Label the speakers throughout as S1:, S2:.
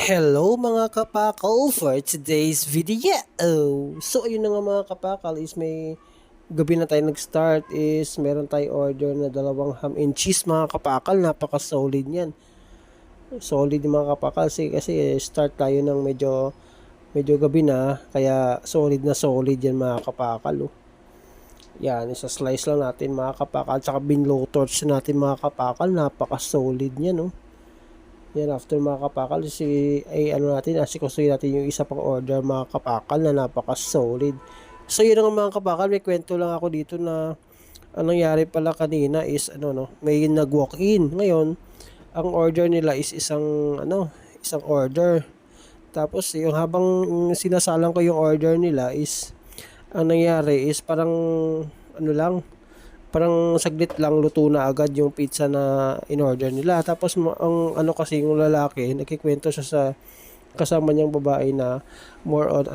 S1: Hello mga kapakal for today's video. So ayun na nga mga kapakal is may gabi na tayo nag-start is meron tayo order na dalawang ham and cheese mga kapakal. Napaka solid niyan. Solid yung mga kapakal kasi start tayo ng medyo gabi na kaya solid yan mga kapakal. Yan, isa-slice lang natin mga kapakal tsaka binlow torch natin mga kapakal. Napaka solid niyan. Yan, after mga kapakal, asikusuhin natin yung isa pang order mga kapakal na napaka-solid. So yun nga mga kapakal, may kwento lang ako dito na ang nangyari pala kanina is may nag-walk-in. Ngayon, ang order nila is isang order. Tapos yung habang sinasalang ko yung order nila is ang nangyari is parang saglit lang luto na agad yung pizza na in-order nila. Tapos ang kasi yung lalaki, nagkikwento siya sa kasama niyang babae na more on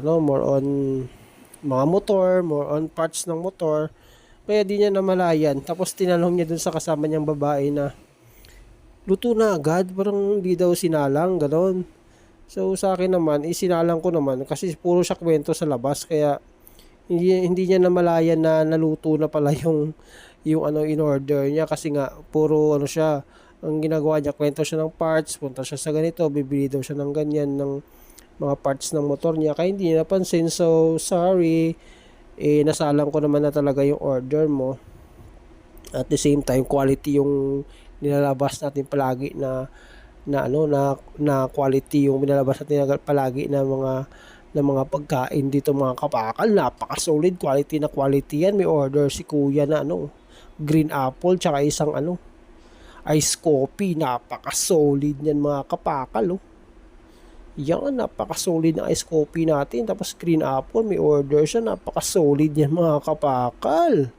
S1: mga motor, more on parts ng motor. Kaya di niya namalayan. Tapos tinanong niya dun sa kasama niyang babae na luto na agad, parang di daw sinalang, gano'n. So sa akin naman, isinalang ko naman kasi puro siya kwento sa labas kaya hindi niya namalayan na naluto na pala yung in-order niya kasi nga puro siya ang ginagawa niya, kwento siya ng parts, punta siya sa ganito, bibili daw siya ng ganyan ng mga parts ng motor niya kaya hindi niya napansin. So sorry, nasalang ko naman na talaga yung order mo. At the same time, quality yung nilalabas natin palagi na quality yung nilalabas natin palagi na mga pagkain dito mga kapakal. Napaka-solid, quality na quality yan. May order si kuya na green apple tsaka isang ice coffee. Napaka-solid yan mga kapakal. Yan, napaka-solid na ice coffee natin. Tapos green apple, may order siya. Napaka-solid yan mga kapakal.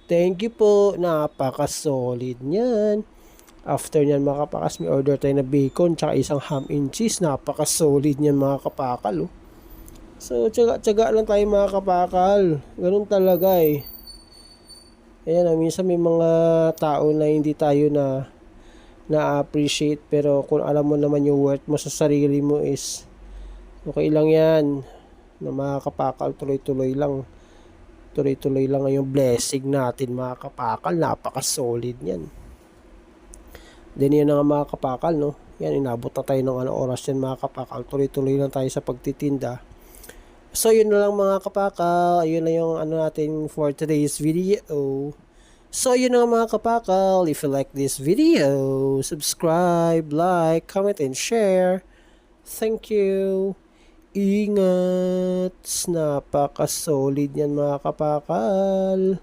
S1: Thank you po. Napaka-solid yan. After nyan mga kapakas, may order tayo na bacon tsaka isang ham and cheese. Napaka-solid yan mga kapakal. So, tsaga lang tayo mga kapakal. Ganun talaga eh. Ayan, minsan may mga tao na hindi tayo na-appreciate. Pero kung alam mo naman yung worth mo sa sarili mo is okay lang yan. Na mga kapakal, tuloy-tuloy lang. Tuloy-tuloy lang yung blessing natin mga kapakal. Napaka-solid yan. Then yun nga mga kapakal, no? Yan, inabot na tayo ng oras yan mga kapakal. Tuloy-tuloy lang tayo sa pagtitinda. So yun na lang mga kapakal, yun na yung natin for today's video. So yun na mga kapakal, if you like this video, subscribe, like, comment, and share. Thank you. Ingat. Napaka-solid yan mga kapakal.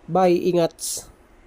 S1: Bye, ingat.